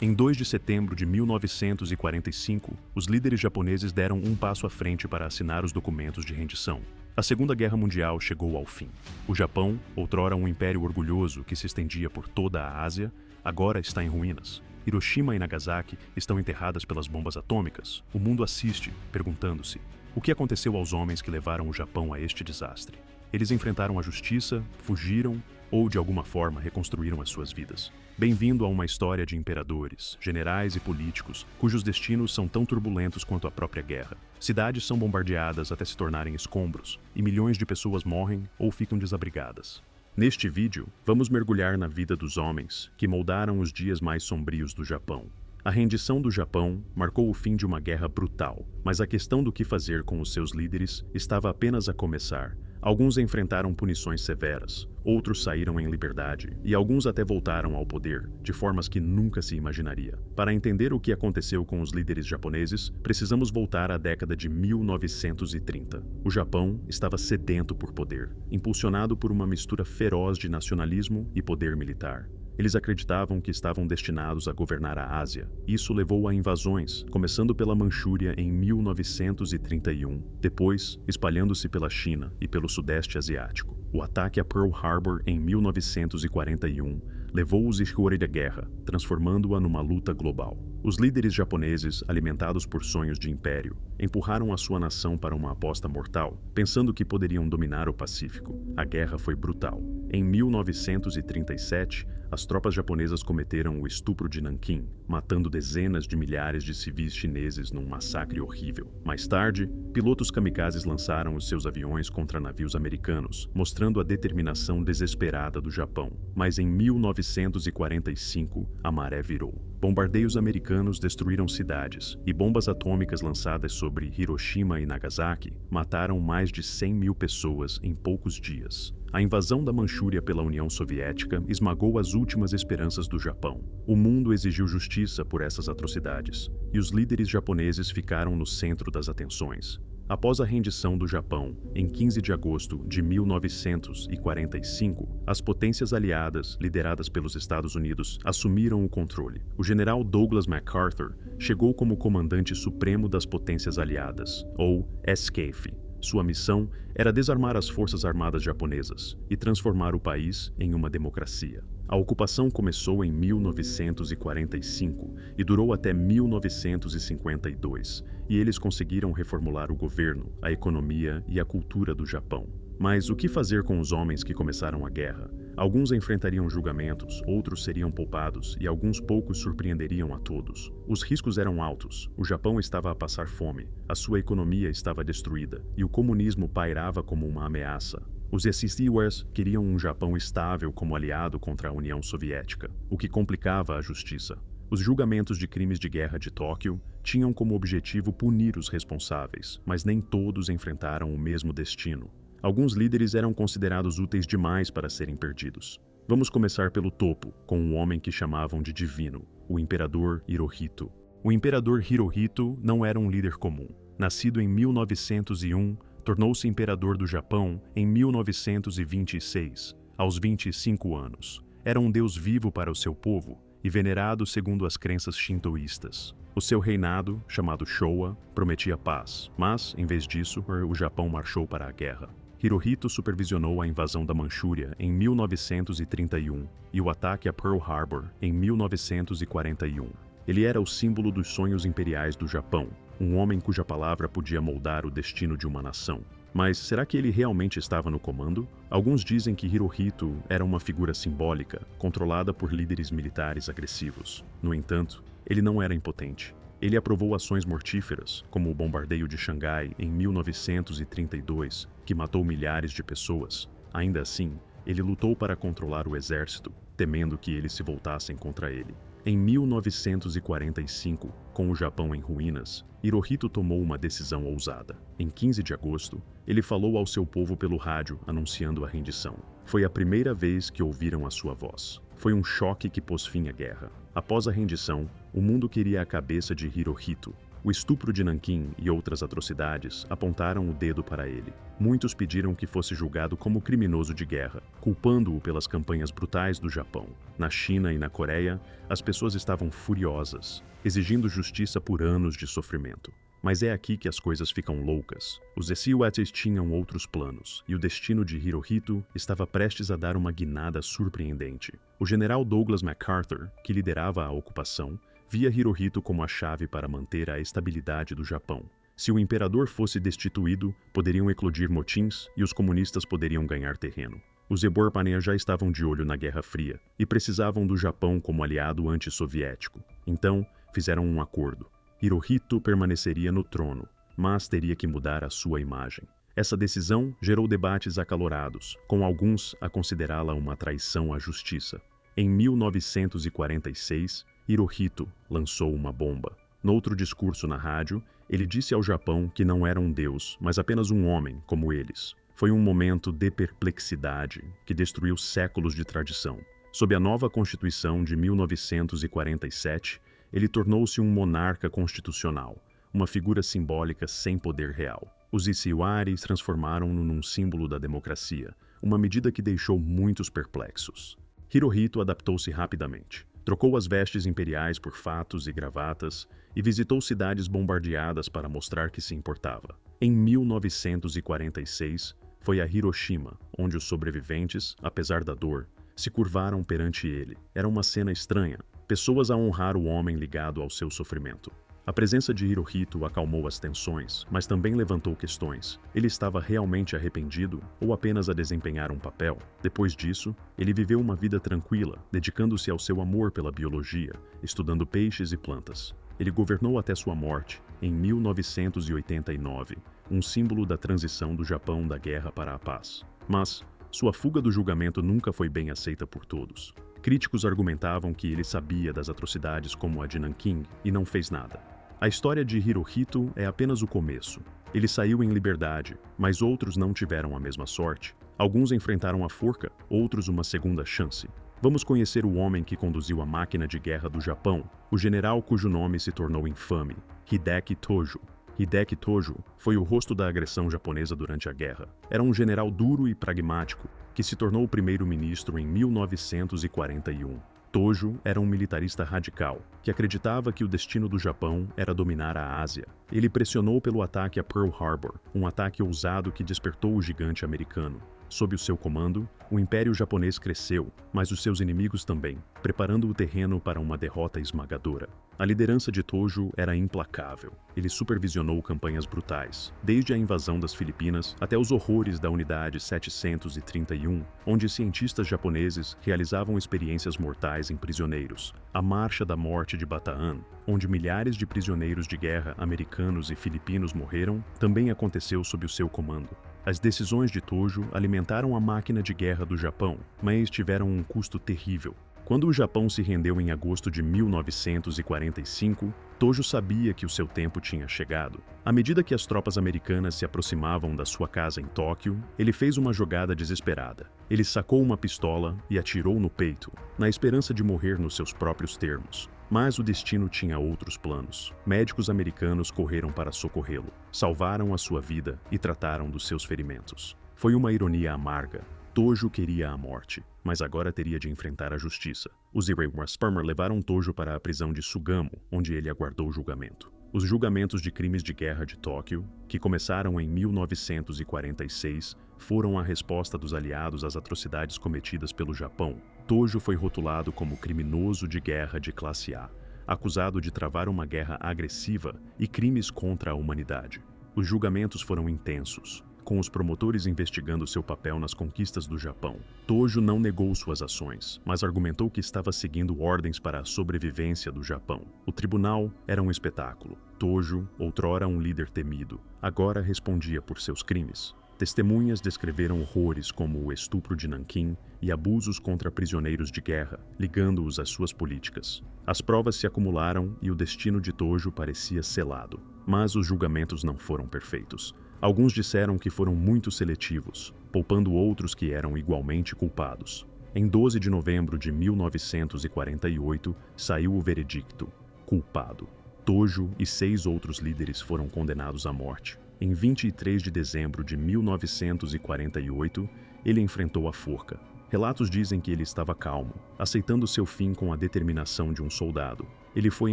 Em 2 de setembro de 1945, os líderes japoneses deram um passo à frente para assinar os documentos de rendição. A Segunda Guerra Mundial chegou ao fim. O Japão, outrora um império orgulhoso que se estendia por toda a Ásia, agora está em ruínas. Hiroshima e Nagasaki estão enterradas pelas bombas atômicas. O mundo assiste, perguntando-se: o que aconteceu aos homens que levaram o Japão a este desastre? Eles enfrentaram a justiça, fugiram ou, de alguma forma, reconstruíram as suas vidas. Bem-vindo a uma história de imperadores, generais e políticos cujos destinos são tão turbulentos quanto a própria guerra. Cidades são bombardeadas até se tornarem escombros, e milhões de pessoas morrem ou ficam desabrigadas. Neste vídeo, vamos mergulhar na vida dos homens que moldaram os dias mais sombrios do Japão. A rendição do Japão marcou o fim de uma guerra brutal, mas a questão do que fazer com os seus líderes estava apenas a começar. Alguns enfrentaram punições severas, outros saíram em liberdade e alguns até voltaram ao poder, de formas que nunca se imaginaria. Para entender o que aconteceu com os líderes japoneses, precisamos voltar à década de 1930. O Japão estava sedento por poder, impulsionado por uma mistura feroz de nacionalismo e poder militar. Eles acreditavam que estavam destinados a governar a Ásia. Isso levou a invasões, começando pela Manchúria em 1931, depois espalhando-se pela China e pelo Sudeste Asiático. O ataque a Pearl Harbor em 1941 levou-os à escura da guerra, transformando-a numa luta global. Os líderes japoneses, alimentados por sonhos de império, empurraram a sua nação para uma aposta mortal, pensando que poderiam dominar o Pacífico. A guerra foi brutal. Em 1937, as tropas japonesas cometeram o estupro de Nanquim, matando dezenas de milhares de civis chineses num massacre horrível. Mais tarde, pilotos kamikazes lançaram os seus aviões contra navios americanos, mostrando a determinação desesperada do Japão. Mas em 1945, a maré virou. Bombardeios americanos destruíram cidades, e bombas atômicas lançadas sobre Hiroshima e Nagasaki mataram mais de 100 mil pessoas em poucos dias. A invasão da Manchúria pela União Soviética esmagou as últimas esperanças do Japão. O mundo exigiu justiça por essas atrocidades, e os líderes japoneses ficaram no centro das atenções. Após a rendição do Japão, em 15 de agosto de 1945, as potências aliadas, lideradas pelos Estados Unidos, assumiram o controle. O general Douglas MacArthur chegou como comandante supremo das potências aliadas, ou SCAF. Sua missão era desarmar as forças armadas japonesas e transformar o país em uma democracia. A ocupação começou em 1945 e durou até 1952, e eles conseguiram reformular o governo, a economia e a cultura do Japão. Mas o que fazer com os homens que começaram a guerra? Alguns enfrentariam julgamentos, outros seriam poupados e alguns poucos surpreenderiam a todos. Os riscos eram altos, o Japão estava a passar fome, a sua economia estava destruída e o comunismo pairava como uma ameaça. Os SCWs queriam um Japão estável como aliado contra a União Soviética, o que complicava a justiça. Os julgamentos de crimes de guerra de Tóquio tinham como objetivo punir os responsáveis, mas nem todos enfrentaram o mesmo destino. Alguns líderes eram considerados úteis demais para serem perdidos. Vamos começar pelo topo, com um homem que chamavam de divino, o imperador Hirohito. O imperador Hirohito não era um líder comum. Nascido em 1901, tornou-se imperador do Japão em 1926, aos 25 anos. Era um deus vivo para o seu povo e venerado segundo as crenças shintoístas. O seu reinado, chamado Showa, prometia paz, mas, em vez disso, o Japão marchou para a guerra. Hirohito supervisionou a invasão da Manchúria em 1931 e o ataque a Pearl Harbor em 1941. Ele era o símbolo dos sonhos imperiais do Japão, um homem cuja palavra podia moldar o destino de uma nação. Mas será que ele realmente estava no comando? Alguns dizem que Hirohito era uma figura simbólica, controlada por líderes militares agressivos. No entanto, ele não era impotente. Ele aprovou ações mortíferas, como o bombardeio de Xangai em 1932, que matou milhares de pessoas. Ainda assim, ele lutou para controlar o exército, temendo que eles se voltassem contra ele. Em 1945, com o Japão em ruínas, Hirohito tomou uma decisão ousada. Em 15 de agosto, ele falou ao seu povo pelo rádio, anunciando a rendição. Foi a primeira vez que ouviram a sua voz. Foi um choque que pôs fim à guerra. Após a rendição, o mundo queria a cabeça de Hirohito. O estupro de Nanquim e outras atrocidades apontaram o dedo para ele. Muitos pediram que fosse julgado como criminoso de guerra, culpando-o pelas campanhas brutais do Japão. Na China e na Coreia, as pessoas estavam furiosas, exigindo justiça por anos de sofrimento. Mas é aqui que as coisas ficam loucas. Os Essiwates tinham outros planos, e o destino de Hirohito estava prestes a dar uma guinada surpreendente. O general Douglas MacArthur, que liderava a ocupação, via Hirohito como a chave para manter a estabilidade do Japão. Se o imperador fosse destituído, poderiam eclodir motins e os comunistas poderiam ganhar terreno. Os Eborpané já estavam de olho na Guerra Fria e precisavam do Japão como aliado antissoviético. Então, fizeram um acordo. Hirohito permaneceria no trono, mas teria que mudar a sua imagem. Essa decisão gerou debates acalorados, com alguns a considerá-la uma traição à justiça. Em 1946, Hirohito lançou uma bomba. Noutro discurso na rádio, ele disse ao Japão que não era um deus, mas apenas um homem como eles. Foi um momento de perplexidade que destruiu séculos de tradição. Sob a nova Constituição de 1947, ele tornou-se um monarca constitucional, uma figura simbólica sem poder real. Os Essiwates transformaram-no num símbolo da democracia, uma medida que deixou muitos perplexos. Hirohito adaptou-se rapidamente. Trocou as vestes imperiais por fatos e gravatas e visitou cidades bombardeadas para mostrar que se importava. Em 1946, foi a Hiroshima, onde os sobreviventes, apesar da dor, se curvaram perante ele. Era uma cena estranha, pessoas a honrar o homem ligado ao seu sofrimento. A presença de Hirohito acalmou as tensões, mas também levantou questões. Ele estava realmente arrependido ou apenas a desempenhar um papel? Depois disso, ele viveu uma vida tranquila, dedicando-se ao seu amor pela biologia, estudando peixes e plantas. Ele governou até sua morte, em 1989, um símbolo da transição do Japão da guerra para a paz. Mas sua fuga do julgamento nunca foi bem aceita por todos. Críticos argumentavam que ele sabia das atrocidades como a de Nanquim e não fez nada. A história de Hirohito é apenas o começo. Ele saiu em liberdade, mas outros não tiveram a mesma sorte. Alguns enfrentaram a forca, outros uma segunda chance. Vamos conhecer o homem que conduziu a máquina de guerra do Japão, o general cujo nome se tornou infame, Hideki Tojo. Hideki Tojo foi o rosto da agressão japonesa durante a guerra. Era um general duro e pragmático, que se tornou primeiro-ministro em 1941. Tojo era um militarista radical, que acreditava que o destino do Japão era dominar a Ásia. Ele pressionou pelo ataque a Pearl Harbor, um ataque ousado que despertou o gigante americano. Sob o seu comando, o Império Japonês cresceu, mas os seus inimigos também, preparando o terreno para uma derrota esmagadora. A liderança de Tojo era implacável. Ele supervisionou campanhas brutais, desde a invasão das Filipinas até os horrores da Unidade 731, onde cientistas japoneses realizavam experiências mortais em prisioneiros. A Marcha da Morte de Bataan, onde milhares de prisioneiros de guerra americanos e filipinos morreram, também aconteceu sob o seu comando. As decisões de Tojo alimentaram a máquina de guerra do Japão, mas tiveram um custo terrível. Quando o Japão se rendeu em agosto de 1945, Tojo sabia que o seu tempo tinha chegado. À medida que as tropas americanas se aproximavam da sua casa em Tóquio, ele fez uma jogada desesperada. Ele sacou uma pistola e atirou no peito, na esperança de morrer nos seus próprios termos. Mas o destino tinha outros planos. Médicos americanos correram para socorrê-lo, salvaram a sua vida e trataram dos seus ferimentos. Foi uma ironia amarga. Tojo queria a morte, mas agora teria de enfrentar a justiça. Os Irawaspurmer levaram Tojo para a prisão de Sugamo, onde ele aguardou julgamento. Os julgamentos de crimes de guerra de Tóquio, que começaram em 1946, foram a resposta dos aliados às atrocidades cometidas pelo Japão. Tojo foi rotulado como criminoso de guerra de classe A, acusado de travar uma guerra agressiva e crimes contra a humanidade. Os julgamentos foram intensos, com os promotores investigando seu papel nas conquistas do Japão. Tojo não negou suas ações, mas argumentou que estava seguindo ordens para a sobrevivência do Japão. O tribunal era um espetáculo. Tojo, outrora um líder temido, agora respondia por seus crimes. Testemunhas descreveram horrores como o estupro de Nanquim e abusos contra prisioneiros de guerra, ligando-os às suas políticas. As provas se acumularam e o destino de Tojo parecia selado. Mas os julgamentos não foram perfeitos. Alguns disseram que foram muito seletivos, poupando outros que eram igualmente culpados. Em 12 de novembro de 1948, saiu o veredicto: culpado. Tojo e 6 outros líderes foram condenados à morte. Em 23 de dezembro de 1948, ele enfrentou a forca. Relatos dizem que ele estava calmo, aceitando seu fim com a determinação de um soldado. Ele foi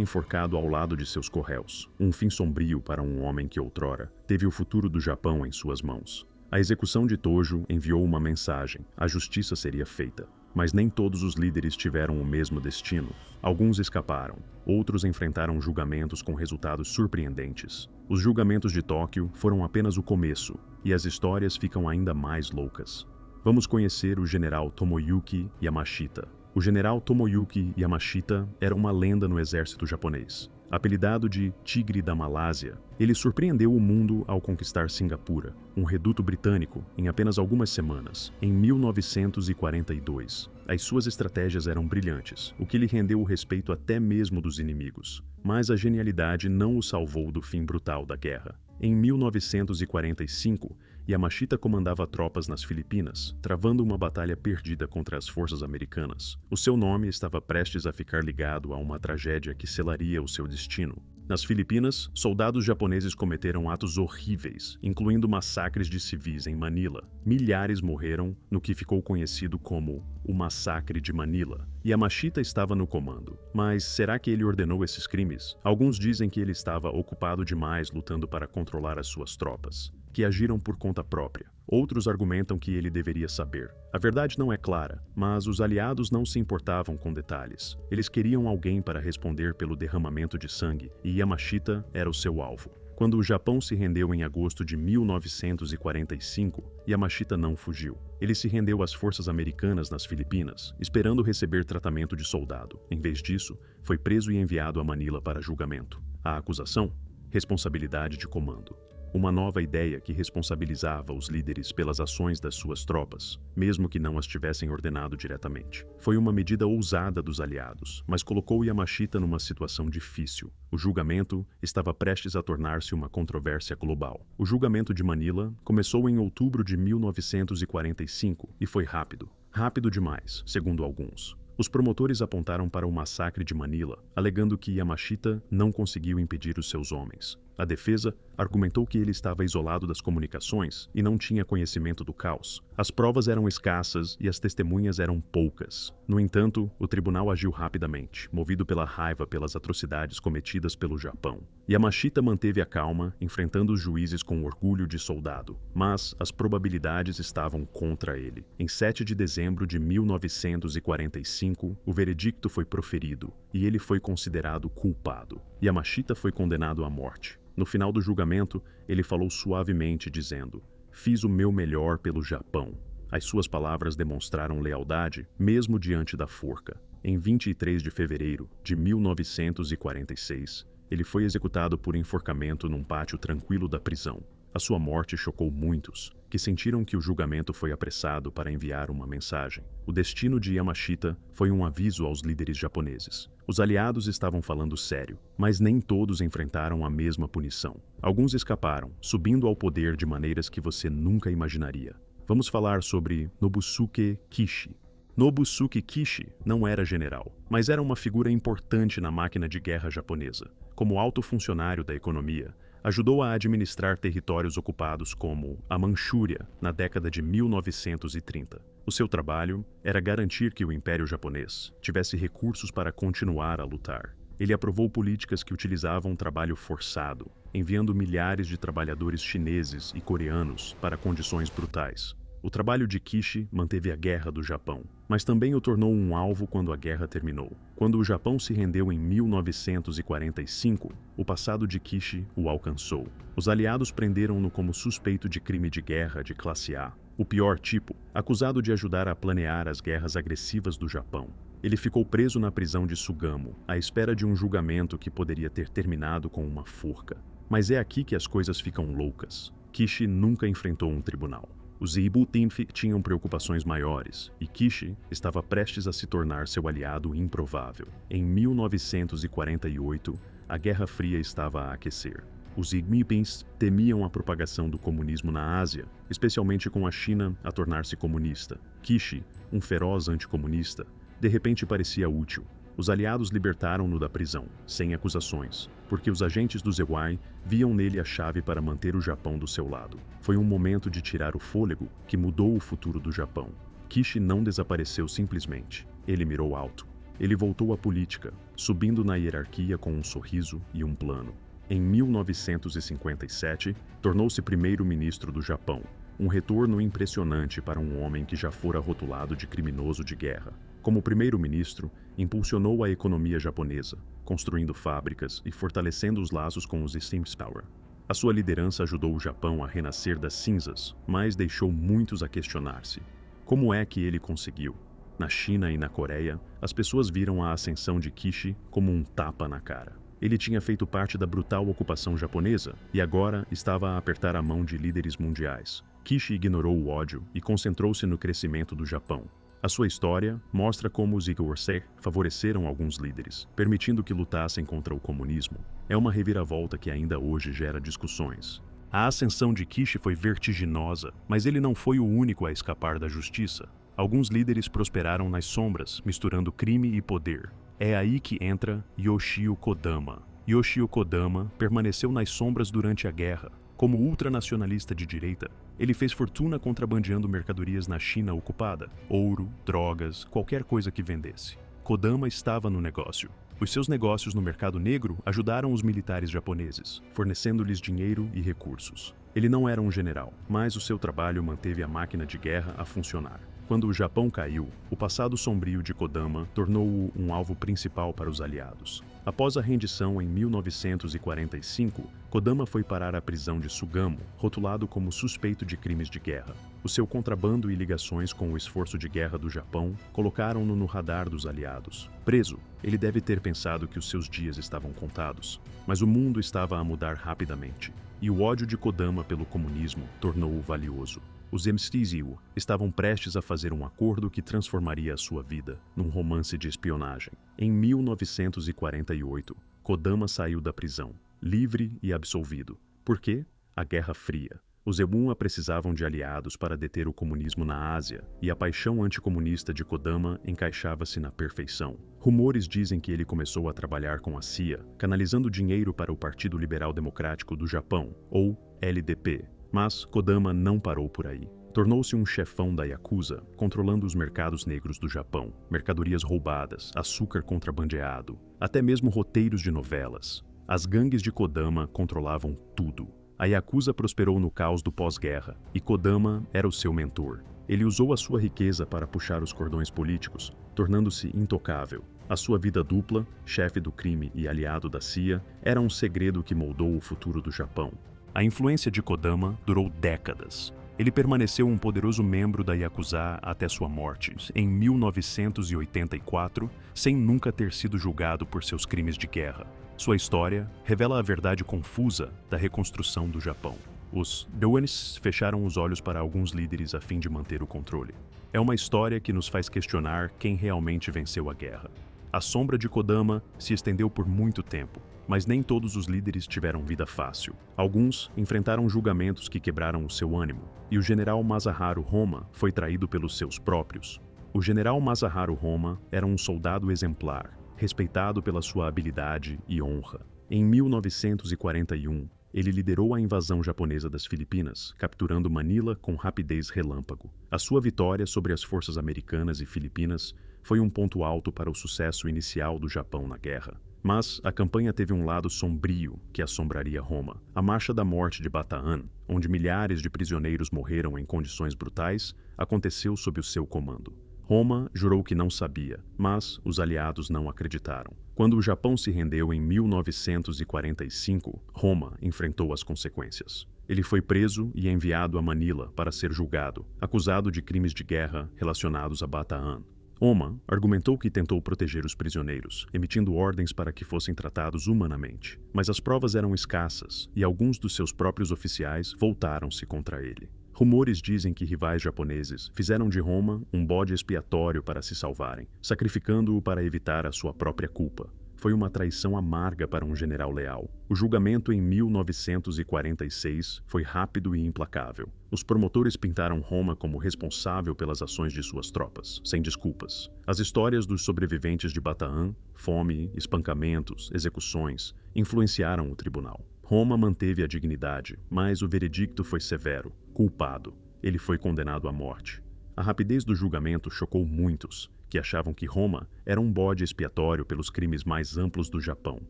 enforcado ao lado de seus corréus, um fim sombrio para um homem que outrora teve o futuro do Japão em suas mãos. A execução de Tojo enviou uma mensagem: a justiça seria feita. Mas nem todos os líderes tiveram o mesmo destino. Alguns escaparam, outros enfrentaram julgamentos com resultados surpreendentes. Os julgamentos de Tóquio foram apenas o começo, e as histórias ficam ainda mais loucas. Vamos conhecer o general Tomoyuki Yamashita. O general Tomoyuki Yamashita era uma lenda no exército japonês. Apelidado de Tigre da Malásia, ele surpreendeu o mundo ao conquistar Singapura, um reduto britânico, em apenas algumas semanas, em 1942. As suas estratégias eram brilhantes, o que lhe rendeu o respeito até mesmo dos inimigos. Mas a genialidade não o salvou do fim brutal da guerra. Em 1945, Yamashita comandava tropas nas Filipinas, travando uma batalha perdida contra as forças americanas. O seu nome estava prestes a ficar ligado a uma tragédia que selaria o seu destino. Nas Filipinas, soldados japoneses cometeram atos horríveis, incluindo massacres de civis em Manila. Milhares morreram no que ficou conhecido como o Massacre de Manila. Yamashita estava no comando. Mas será que ele ordenou esses crimes? Alguns dizem que ele estava ocupado demais lutando para controlar as suas tropas, que agiram por conta própria. Outros argumentam que ele deveria saber. A verdade não é clara, mas os aliados não se importavam com detalhes. Eles queriam alguém para responder pelo derramamento de sangue, e Yamashita era o seu alvo. Quando o Japão se rendeu em agosto de 1945, Yamashita não fugiu. Ele se rendeu às forças americanas nas Filipinas, esperando receber tratamento de soldado. Em vez disso, foi preso e enviado a Manila para julgamento. A acusação? Responsabilidade de comando. Uma nova ideia que responsabilizava os líderes pelas ações das suas tropas, mesmo que não as tivessem ordenado diretamente. Foi uma medida ousada dos aliados, mas colocou Yamashita numa situação difícil. O julgamento estava prestes a tornar-se uma controvérsia global. O julgamento de Manila começou em outubro de 1945 e foi rápido. Rápido demais, segundo alguns. Os promotores apontaram para o massacre de Manila, alegando que Yamashita não conseguiu impedir os seus homens. A defesa argumentou que ele estava isolado das comunicações e não tinha conhecimento do caos. As provas eram escassas e as testemunhas eram poucas. No entanto, o tribunal agiu rapidamente, movido pela raiva pelas atrocidades cometidas pelo Japão. Yamashita manteve a calma, enfrentando os juízes com orgulho de soldado. Mas as probabilidades estavam contra ele. Em 7 de dezembro de 1945, o veredicto foi proferido e ele foi considerado culpado. Yamashita foi condenado à morte. No final do julgamento, ele falou suavemente, dizendo: "Fiz o meu melhor pelo Japão." As suas palavras demonstraram lealdade, mesmo diante da forca. Em 23 de fevereiro de 1946, ele foi executado por enforcamento num pátio tranquilo da prisão. A sua morte chocou muitos, que sentiram que o julgamento foi apressado para enviar uma mensagem. O destino de Yamashita foi um aviso aos líderes japoneses. Os aliados estavam falando sério, mas nem todos enfrentaram a mesma punição. Alguns escaparam, subindo ao poder de maneiras que você nunca imaginaria. Vamos falar sobre Nobusuke Kishi. Nobusuke Kishi não era general, mas era uma figura importante na máquina de guerra japonesa. Como alto funcionário da economia, ajudou a administrar territórios ocupados como a Manchúria na década de 1930. O seu trabalho era garantir que o Império Japonês tivesse recursos para continuar a lutar. Ele aprovou políticas que utilizavam trabalho forçado, enviando milhares de trabalhadores chineses e coreanos para condições brutais. O trabalho de Kishi manteve a guerra do Japão, mas também o tornou um alvo quando a guerra terminou. Quando o Japão se rendeu em 1945, o passado de Kishi o alcançou. Os aliados prenderam-no como suspeito de crime de guerra de classe A, o pior tipo, acusado de ajudar a planear as guerras agressivas do Japão. Ele ficou preso na prisão de Sugamo, à espera de um julgamento que poderia ter terminado com uma forca. Mas é aqui que as coisas ficam loucas. Kishi nunca enfrentou um tribunal. Os Ibutinfi tinham preocupações maiores, e Kishi estava prestes a se tornar seu aliado improvável. Em 1948, a Guerra Fria estava a aquecer. Os Igmipins temiam a propagação do comunismo na Ásia, especialmente com a China a tornar-se comunista. Kishi, um feroz anticomunista, de repente parecia útil. Os aliados libertaram-no da prisão, sem acusações, porque os agentes do Zewai viam nele a chave para manter o Japão do seu lado. Foi um momento de tirar o fôlego que mudou o futuro do Japão. Kishi não desapareceu simplesmente. Ele mirou alto. Ele voltou à política, subindo na hierarquia com um sorriso e um plano. Em 1957, tornou-se primeiro-ministro do Japão, um retorno impressionante para um homem que já fora rotulado de criminoso de guerra. Como primeiro-ministro, impulsionou a economia japonesa, construindo fábricas e fortalecendo os laços com os Steampower. A sua liderança ajudou o Japão a renascer das cinzas, mas deixou muitos a questionar-se. Como é que ele conseguiu? Na China e na Coreia, as pessoas viram a ascensão de Kishi como um tapa na cara. Ele tinha feito parte da brutal ocupação japonesa e agora estava a apertar a mão de líderes mundiais. Kishi ignorou o ódio e concentrou-se no crescimento do Japão. A sua história mostra como os Iguassei favoreceram alguns líderes, permitindo que lutassem contra o comunismo. É uma reviravolta que ainda hoje gera discussões. A ascensão de Kishi foi vertiginosa, mas ele não foi o único a escapar da justiça. Alguns líderes prosperaram nas sombras, misturando crime e poder. É aí que entra Yoshio Kodama. Yoshio Kodama permaneceu nas sombras durante a guerra. Como ultranacionalista de direita, ele fez fortuna contrabandeando mercadorias na China ocupada, ouro, drogas, qualquer coisa que vendesse. Kodama estava no negócio. Os seus negócios no mercado negro ajudaram os militares japoneses, fornecendo-lhes dinheiro e recursos. Ele não era um general, mas o seu trabalho manteve a máquina de guerra a funcionar. Quando o Japão caiu, o passado sombrio de Kodama tornou-o um alvo principal para os aliados. Após a rendição em 1945, Kodama foi parar à prisão de Sugamo, rotulado como suspeito de crimes de guerra. O seu contrabando e ligações com o esforço de guerra do Japão colocaram-no no radar dos aliados. Preso, ele deve ter pensado que os seus dias estavam contados, mas o mundo estava a mudar rapidamente, e o ódio de Kodama pelo comunismo tornou-o valioso. Os MCZU estavam prestes a fazer um acordo que transformaria a sua vida num romance de espionagem. Em 1948, Kodama saiu da prisão, livre e absolvido. Por quê? A Guerra Fria. Os Zemun precisavam de aliados para deter o comunismo na Ásia, e a paixão anticomunista de Kodama encaixava-se na perfeição. Rumores dizem que ele começou a trabalhar com a CIA, canalizando dinheiro para o Partido Liberal Democrático do Japão, ou LDP. Mas Kodama não parou por aí. Tornou-se um chefão da Yakuza, controlando os mercados negros do Japão, mercadorias roubadas, açúcar contrabandeado, até mesmo roteiros de novelas. As gangues de Kodama controlavam tudo. A Yakuza prosperou no caos do pós-guerra, e Kodama era o seu mentor. Ele usou a sua riqueza para puxar os cordões políticos, tornando-se intocável. A sua vida dupla, chefe do crime e aliado da CIA, era um segredo que moldou o futuro do Japão. A influência de Kodama durou décadas. Ele permaneceu um poderoso membro da Yakuza até sua morte, em 1984, sem nunca ter sido julgado por seus crimes de guerra. Sua história revela a verdade confusa da reconstrução do Japão. Os Doanis fecharam os olhos para alguns líderes a fim de manter o controle. É uma história que nos faz questionar quem realmente venceu a guerra. A sombra de Kodama se estendeu por muito tempo, mas nem todos os líderes tiveram vida fácil. Alguns enfrentaram julgamentos que quebraram o seu ânimo, e o general Masaharu Homa foi traído pelos seus próprios. O general Masaharu Homa era um soldado exemplar, respeitado pela sua habilidade e honra. Em 1941, ele liderou a invasão japonesa das Filipinas, capturando Manila com rapidez relâmpago. A sua vitória sobre as forças americanas e filipinas foi um ponto alto para o sucesso inicial do Japão na guerra. Mas a campanha teve um lado sombrio que assombraria Roma. A Marcha da Morte de Bataan, onde milhares de prisioneiros morreram em condições brutais, aconteceu sob o seu comando. Roma jurou que não sabia, mas os aliados não acreditaram. Quando o Japão se rendeu em 1945, Roma enfrentou as consequências. Ele foi preso e enviado a Manila para ser julgado, acusado de crimes de guerra relacionados a Bataan. Roma argumentou que tentou proteger os prisioneiros, emitindo ordens para que fossem tratados humanamente. Mas as provas eram escassas e alguns dos seus próprios oficiais voltaram-se contra ele. Rumores dizem que rivais japoneses fizeram de Roma um bode expiatório para se salvarem, sacrificando-o para evitar a sua própria culpa. foi uma traição amarga para um general leal. O julgamento em 1946 foi rápido e implacável. Os promotores pintaram Roma como responsável pelas ações de suas tropas, sem desculpas. As histórias dos sobreviventes de Bataan, fome, espancamentos, execuções, influenciaram o tribunal. Roma manteve a dignidade, mas o veredicto foi severo. Culpado. Ele foi condenado à morte. A rapidez do julgamento chocou muitos, que achavam que Roma era um bode expiatório pelos crimes mais amplos do Japão.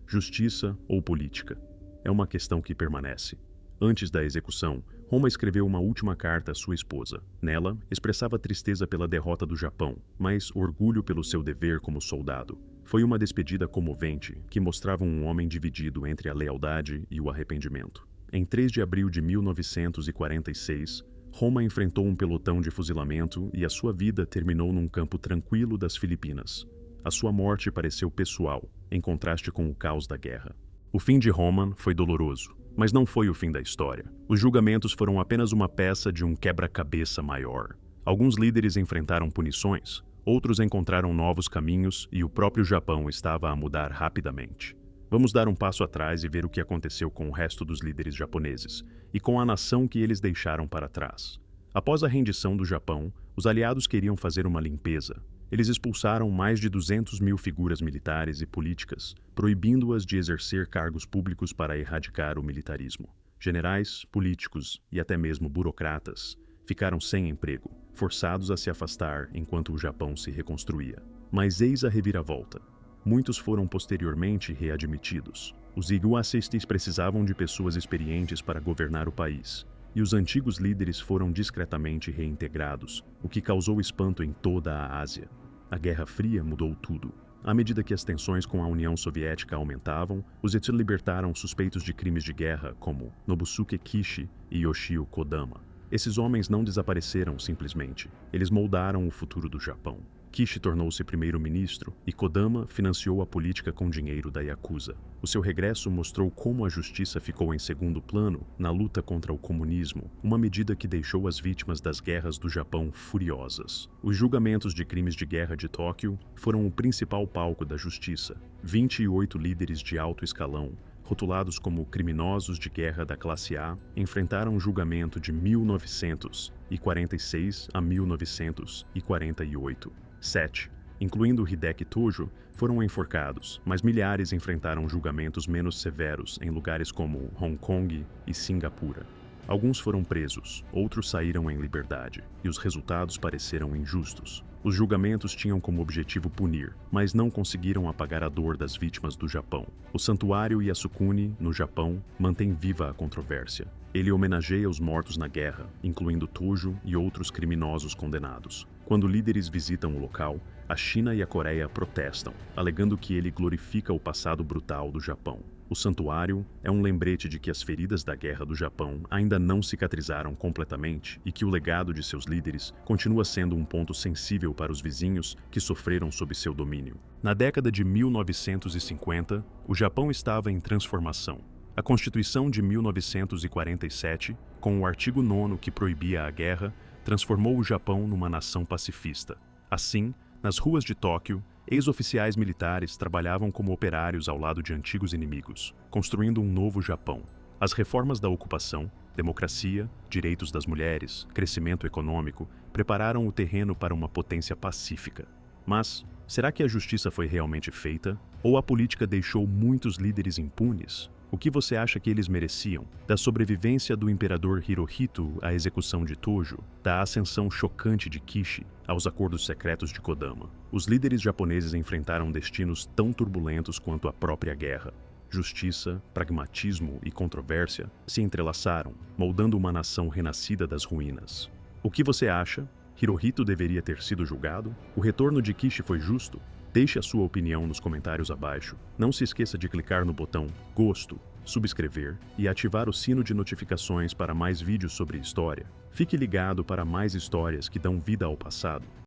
Justiça ou política? É uma questão que permanece. Antes da execução, Roma escreveu uma última carta à sua esposa. Nela, expressava tristeza pela derrota do Japão, mas orgulho pelo seu dever como soldado. Foi uma despedida comovente que mostrava um homem dividido entre a lealdade e o arrependimento. Em 3 de abril de 1946, Roma enfrentou um pelotão de fuzilamento e a sua vida terminou num campo tranquilo das Filipinas. A sua morte pareceu pessoal, em contraste com o caos da guerra. O fim de Roma foi doloroso, mas não foi o fim da história. Os julgamentos foram apenas uma peça de um quebra-cabeça maior. Alguns líderes enfrentaram punições, outros encontraram novos caminhos e o próprio Japão estava a mudar rapidamente. Vamos dar um passo atrás e ver o que aconteceu com o resto dos líderes japoneses e com a nação que eles deixaram para trás. Após a rendição do Japão, os aliados queriam fazer uma limpeza. Eles expulsaram mais de 200 mil figuras militares e políticas, proibindo-as de exercer cargos públicos para erradicar o militarismo. Generais, políticos e até mesmo burocratas ficaram sem emprego, forçados a se afastar enquanto o Japão se reconstruía. Mas eis a reviravolta. Muitos foram posteriormente readmitidos. Os iguaçistas precisavam de pessoas experientes para governar o país, e os antigos líderes foram discretamente reintegrados, o que causou espanto em toda a Ásia. A Guerra Fria mudou tudo. À medida que as tensões com a União Soviética aumentavam, os Etsu libertaram suspeitos de crimes de guerra como Nobusuke Kishi e Yoshio Kodama. Esses homens não desapareceram simplesmente, eles moldaram o futuro do Japão. Kishi tornou-se primeiro-ministro e Kodama financiou a política com dinheiro da Yakuza. O seu regresso mostrou como a justiça ficou em segundo plano na luta contra o comunismo, uma medida que deixou as vítimas das guerras do Japão furiosas. Os julgamentos de crimes de guerra de Tóquio foram o principal palco da justiça. 28 líderes de alto escalão, rotulados como criminosos de guerra da classe A, enfrentaram um julgamento de 1946 a 1948. 7, incluindo Hideki Tojo, foram enforcados, mas milhares enfrentaram julgamentos menos severos em lugares como Hong Kong e Singapura. Alguns foram presos, outros saíram em liberdade, e os resultados pareceram injustos. Os julgamentos tinham como objetivo punir, mas não conseguiram apagar a dor das vítimas do Japão. O Santuário Yasukuni, no Japão, mantém viva a controvérsia. Ele homenageia os mortos na guerra, incluindo Tojo e outros criminosos condenados. Quando líderes visitam o local, a China e a Coreia protestam, alegando que ele glorifica o passado brutal do Japão. O santuário é um lembrete de que as feridas da Guerra do Japão ainda não cicatrizaram completamente e que o legado de seus líderes continua sendo um ponto sensível para os vizinhos que sofreram sob seu domínio. Na década de 1950, o Japão estava em transformação. A Constituição de 1947, com o artigo 9º que proibia a guerra, transformou o Japão numa nação pacifista. Assim, nas ruas de Tóquio, ex-oficiais militares trabalhavam como operários ao lado de antigos inimigos, construindo um novo Japão. As reformas da ocupação, democracia, direitos das mulheres, crescimento econômico, prepararam o terreno para uma potência pacífica. Mas, será que a justiça foi realmente feita? Ou a política deixou muitos líderes impunes? O que você acha que eles mereciam? Da sobrevivência do imperador Hirohito à execução de Tojo, da ascensão chocante de Kishi aos acordos secretos de Kodama. Os líderes japoneses enfrentaram destinos tão turbulentos quanto a própria guerra. Justiça, pragmatismo e controvérsia se entrelaçaram, moldando uma nação renascida das ruínas. O que você acha? Hirohito deveria ter sido julgado? O retorno de Kishi foi justo? Deixe a sua opinião nos comentários abaixo. Não se esqueça de clicar no botão Gosto, subscrever e ativar o sino de notificações para mais vídeos sobre história. Fique ligado para mais histórias que dão vida ao passado.